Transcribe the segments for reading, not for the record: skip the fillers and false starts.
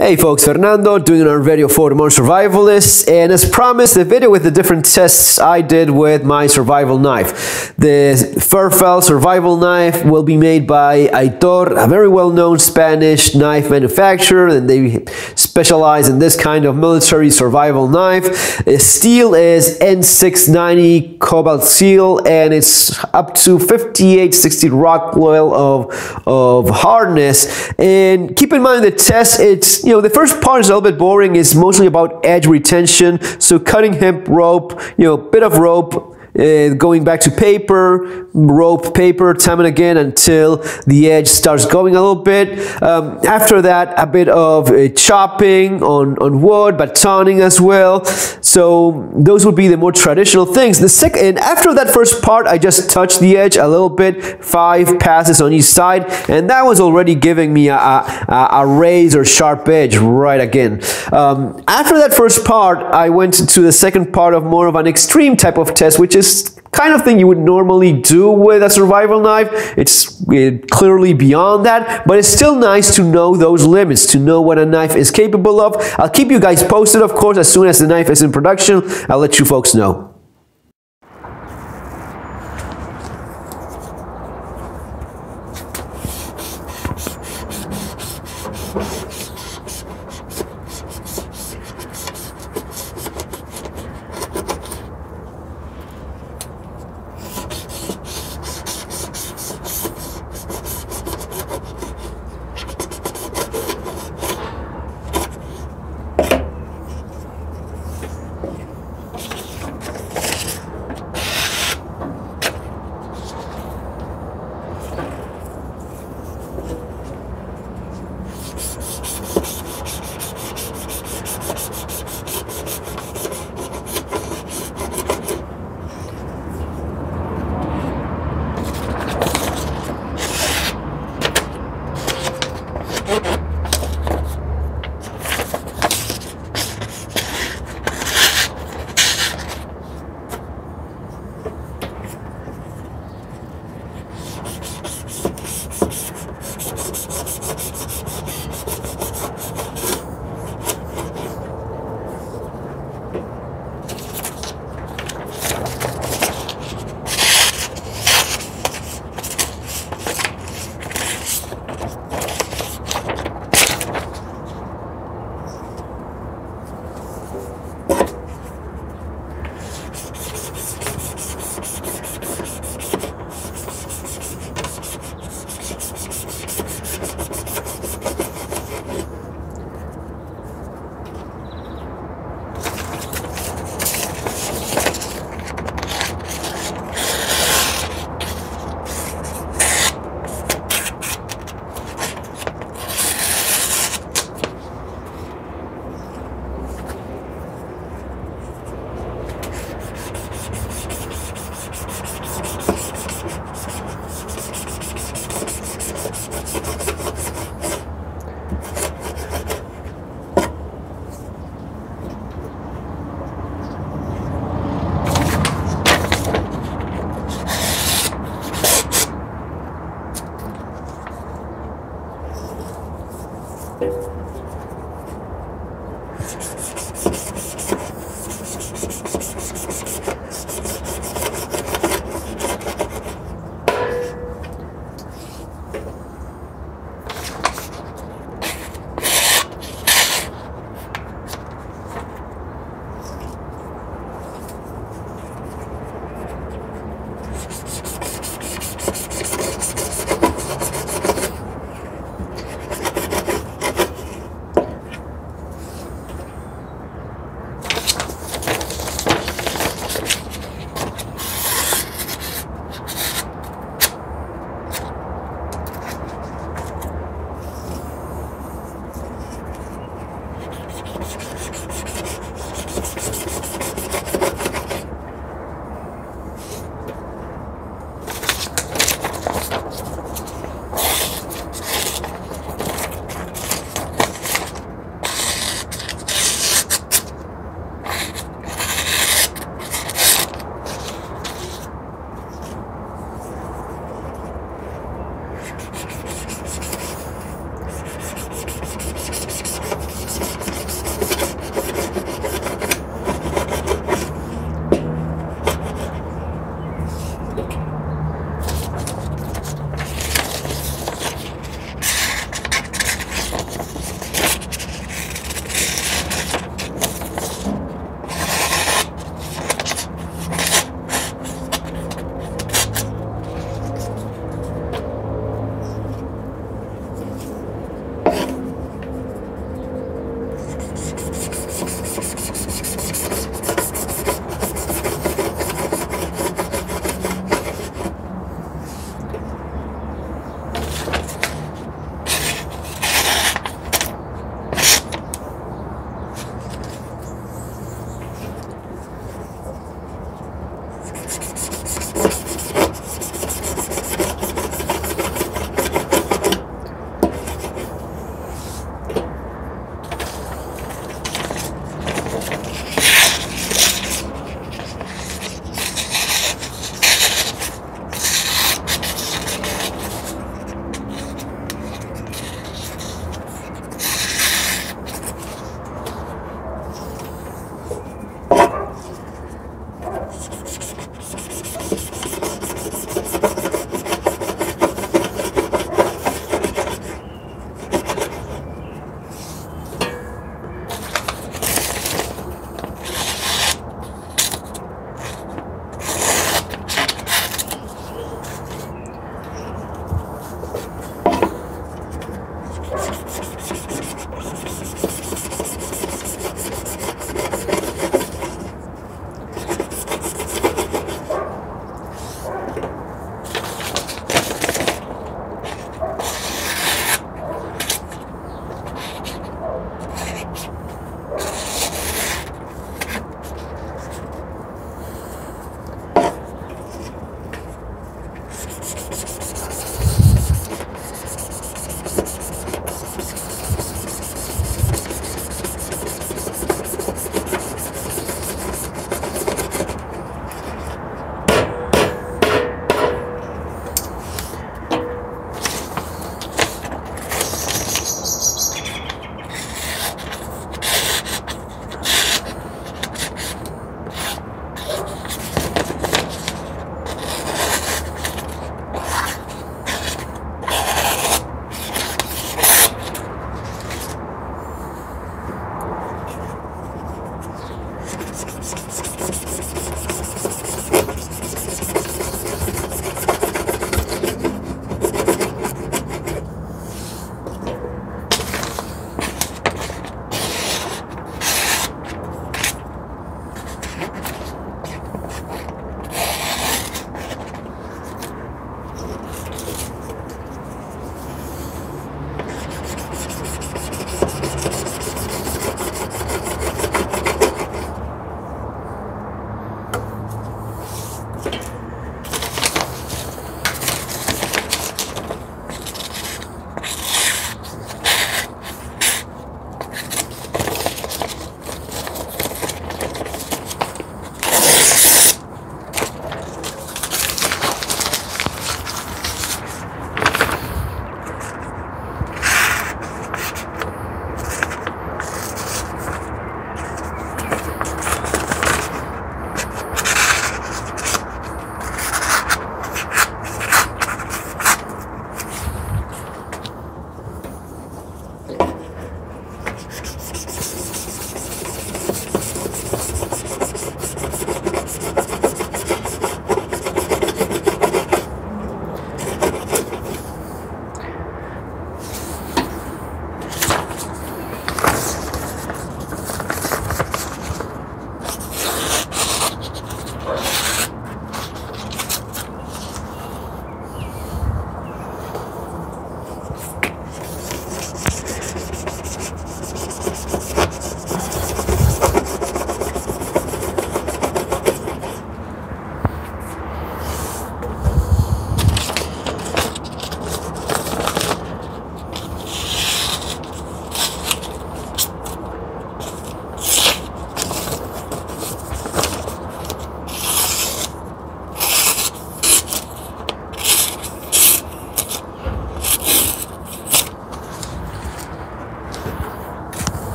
Hey folks, Fernando doing another video for the Modern Survivalists, and as promised, a video with the different tests I did with my survival knife. The FERFAL survival knife will be made by AITOR, a very well-known Spanish knife manufacturer, and they specialize in this kind of military survival knife. The steel is N690 cobalt steel, and it's up to 5860 rock coil of hardness. And keep in mind the test, it's the first part is a little bit boring. It's mostly about edge retention. So cutting hemp rope, bit of rope, going back to paper, rope, paper, time and again until the edge starts going a little bit. After that, a bit of chopping on wood, batoning as well. So those would be the more traditional things. And after that first part, I just touched the edge a little bit, 5 passes on each side, and that was already giving me a raised or sharp edge right again. After that first part, I went to the second part of more of an extreme type of test, which is kind of thing you would normally do with a survival knife. It's clearly beyond that, but it's still nice to know those limits, to know what a knife is capable of. I'll keep you guys posted, of course. As soon as the knife is in production, I'll let you folks know.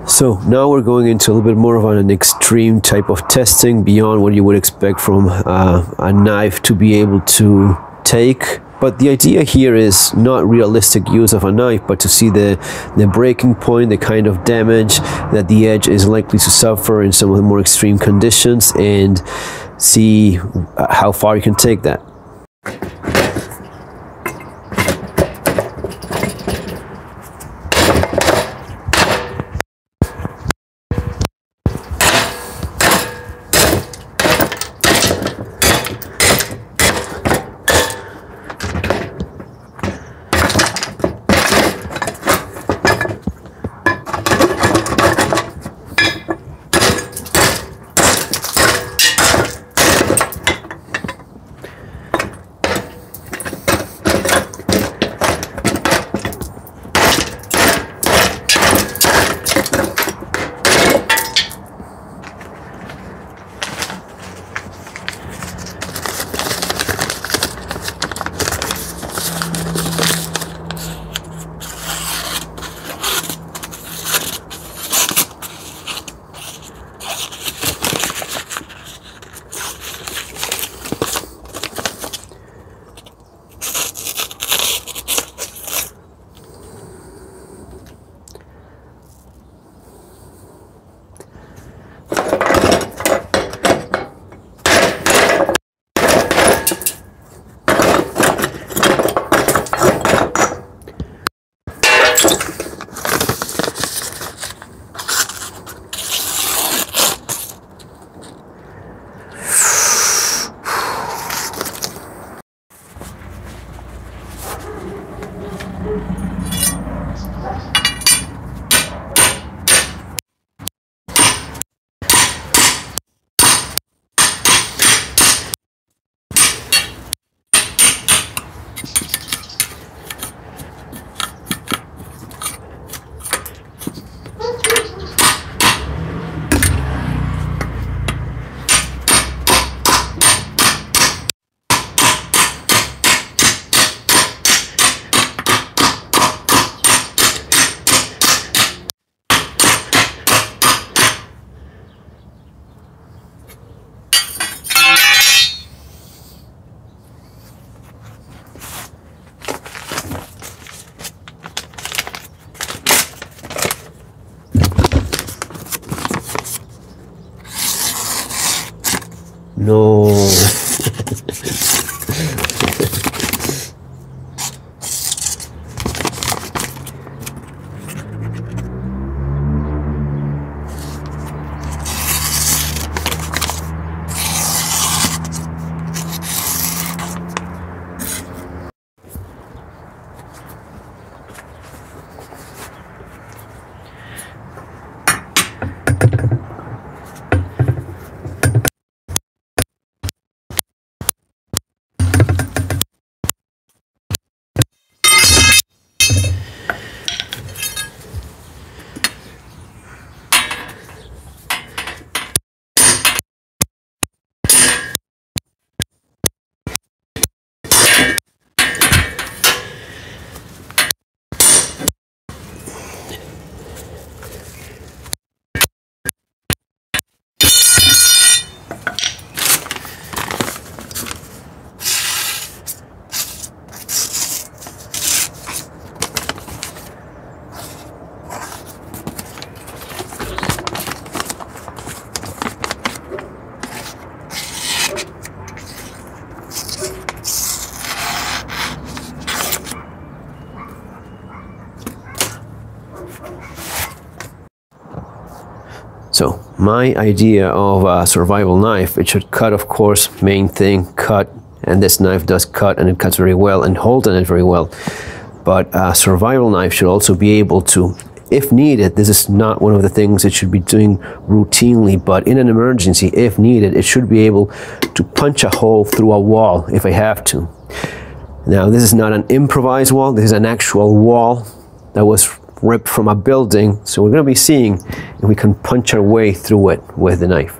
So now we're going into a little bit more of an extreme type of testing beyond what you would expect from a knife to be able to take. But the idea here is not realistic use of a knife, but to see the breaking point, the kind of damage that the edge is likely to suffer in some of the more extreme conditions, and see how far you can take that. No. So my idea of a survival knife, it should cut, of course, main thing, cut, and this knife does cut and it cuts very well and holds on it very well. But a survival knife should also be able to, if needed, this is not one of the things it should be doing routinely, but in an emergency, if needed, it should be able to punch a hole through a wall if I have to. Now, this is not an improvised wall, this is an actual wall that was ripped from a building. So we're going to be seeing if we can punch our way through it with the knife.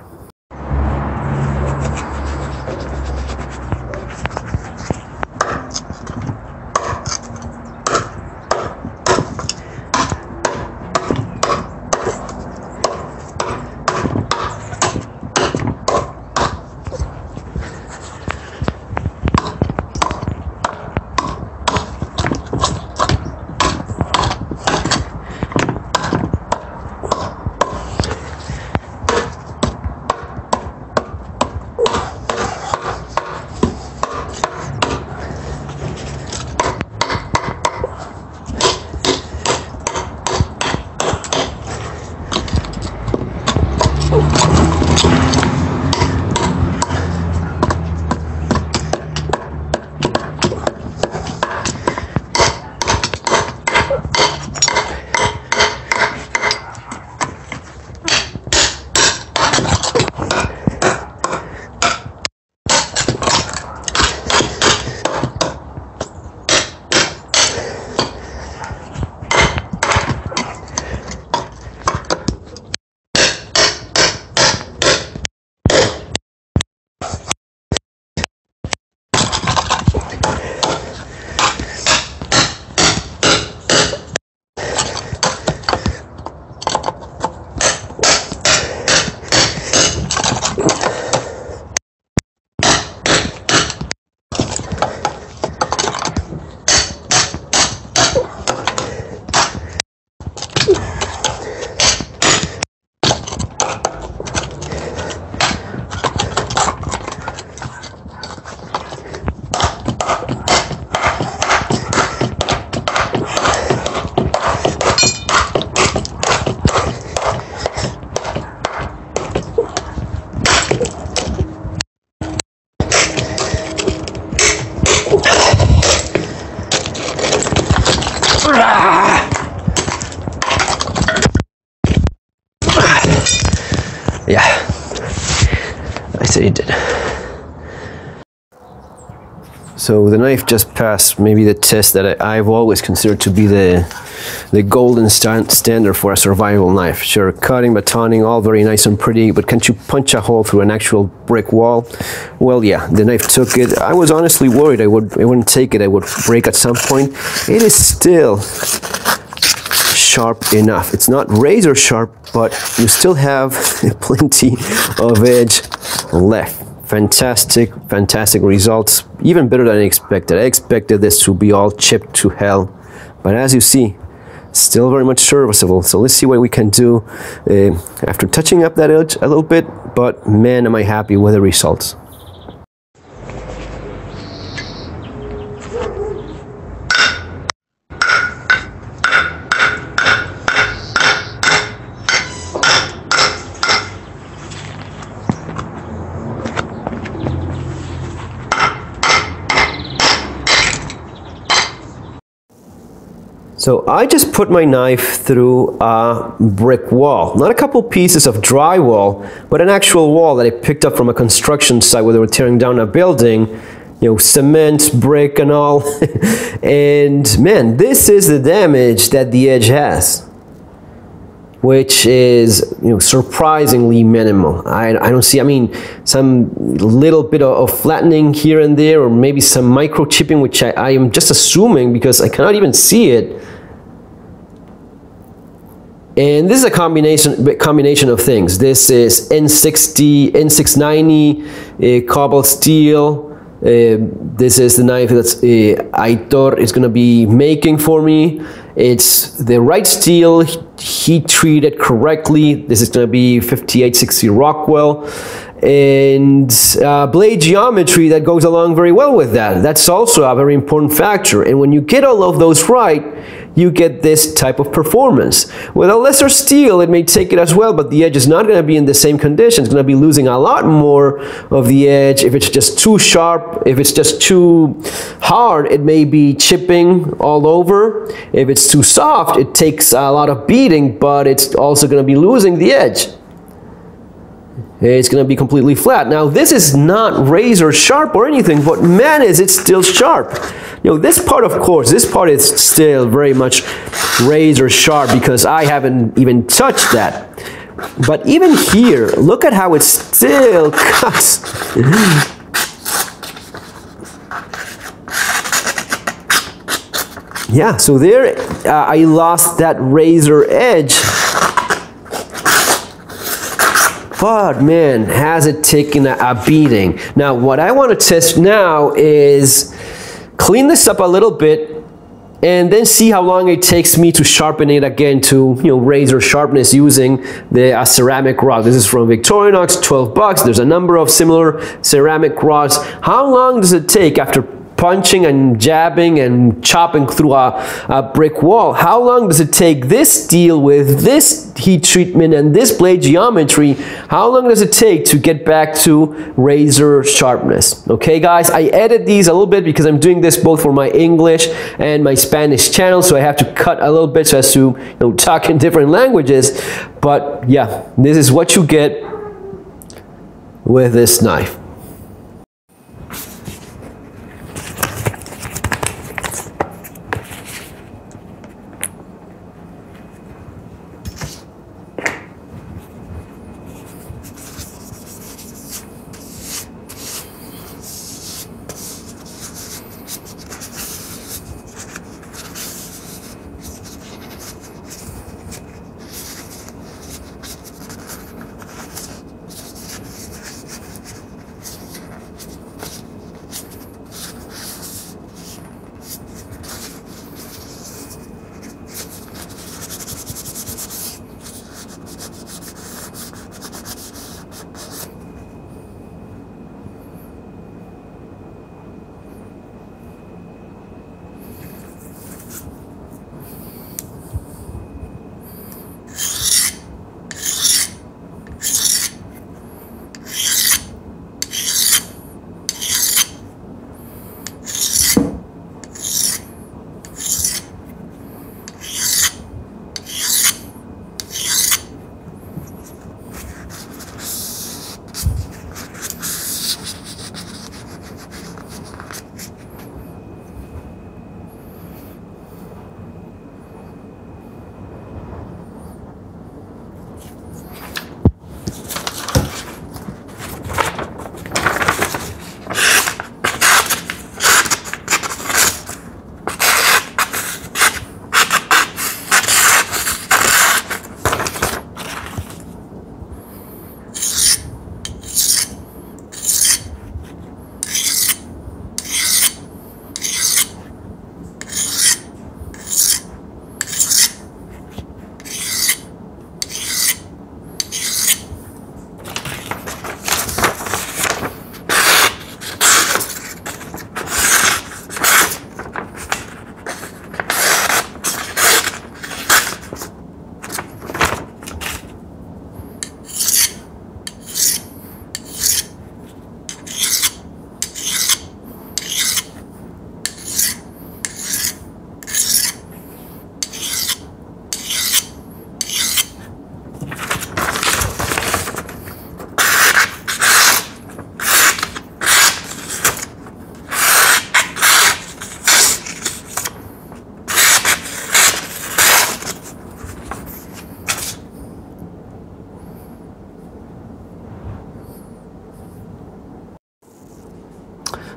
Yeah, I said he did. So the knife just passed maybe the test that I've always considered to be the golden standard for a survival knife. Sure, cutting, batoning, all very nice and pretty, but can't you punch a hole through an actual brick wall? Well, yeah, the knife took it. I was honestly worried it wouldn't take it, it would break at some point. It is still sharp enough. It's not razor sharp, but you still have plenty of edge left. Fantastic, fantastic results. Even better than I expected. I expected this to be all chipped to hell, but as you see, still very much serviceable. So let's see what we can do after touching up that edge a little bit, but man, am I happy with the results. So I just put my knife through a brick wall, not a couple pieces of drywall, but an actual wall that I picked up from a construction site where they were tearing down a building, you know, cement, brick and all. And man, this is the damage that the edge has, which is, you know, surprisingly minimal. I don't see, I mean, some little bit of flattening here and there, or maybe some micro chipping, which I am just assuming because I cannot even see it. And this is a combination of things. This is N60, N690, cobalt steel. This is the knife that's AITOR is going to be making for me. It's the right steel, heat treated correctly. This is going to be 5860 Rockwell. And blade geometry that goes along very well with that. That's also a very important factor. And when you get all of those right, you get this type of performance. With a lesser steel, it may take it as well, but the edge is not going to be in the same condition. It's going to be losing a lot more of the edge. If it's just too sharp, if it's just too hard, it may be chipping all over. If it's too soft, it takes a lot of beating, but it's also going to be losing the edge. it's going to be completely flat. Now this is not razor sharp or anything, but man, is it still sharp. You know, this part, of course, this part is still very much razor sharp because I haven't even touched that. But even here, look at how it still cuts. Yeah, so there I lost that razor edge. But man, has it taken a beating. Now what I want to test now is clean this up a little bit and then see how long it takes me to sharpen it again to, you know, razor sharpness using the ceramic rod. This is from Victorinox, 12 bucks. There's a number of similar ceramic rods. How long does it take after punching and jabbing and chopping through a brick wall? How long does it take this steel with this heat treatment and this blade geometry? How long does it take to get back to razor sharpness? Okay guys, I edit these a little bit because I'm doing this both for my English and my Spanish channel, so I have to cut a little bit so as to, you know, talk in different languages. But yeah, this is what you get with this knife.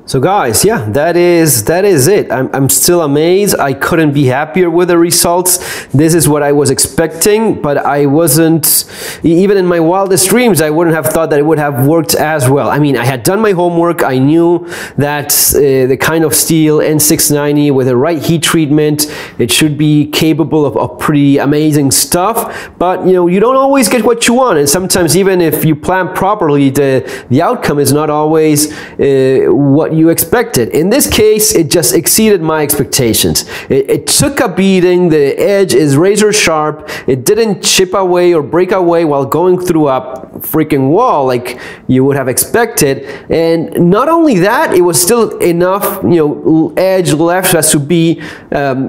So guys, yeah, that is it. I'm still amazed. I couldn't be happier with the results. This is what I was expecting, but I wasn't, even in my wildest dreams, I wouldn't have thought that it would have worked as well. I mean, I had done my homework. I knew that the kind of steel N690 with the right heat treatment, it should be capable of pretty amazing stuff. But you know, you don't always get what you want, and sometimes even if you plan properly, the outcome is not always what you expected. In this case, it just exceeded my expectations. It took a beating. The edge is razor sharp. It didn't chip away or break away while going through a freaking wall like you would have expected. And not only that, it was still enough, you know, edge left as to be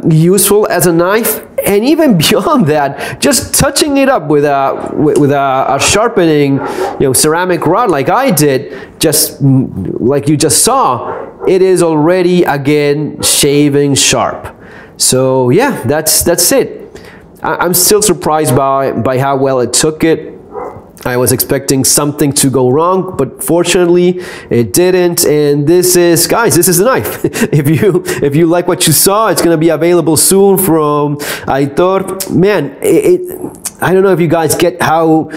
useful as a knife. And even beyond that, just touching it up with a sharpening, ceramic rod like I did, just like you just saw, it is already again shaving sharp. So yeah, that's it. I'm still surprised by how well it took it. I was expecting something to go wrong, but fortunately it didn't. And this is, guys, this is the knife. If you like what you saw, it's going to be available soon from AITOR. Man, I don't know if you guys get how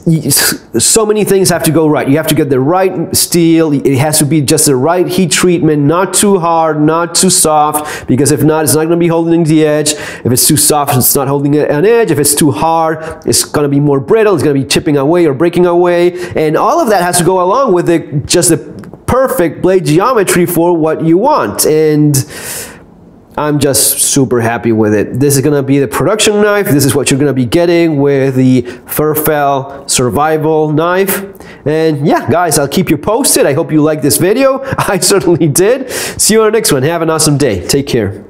so many things have to go right. You have to get the right steel. It has to be just the right heat treatment, not too hard, not too soft, because if not, it's not going to be holding the edge. If it's too soft, it's not holding an edge. If it's too hard, it's going to be more brittle. It's going to be chipping away or breaking away. And all of that has to go along with just the perfect blade geometry for what you want. And I'm just super happy with it. This is going to be the production knife. This is what you're going to be getting with the FERFAL survival knife. And yeah, guys, I'll keep you posted. I hope you liked this video. I certainly did. See you on the next one. Have an awesome day. Take care.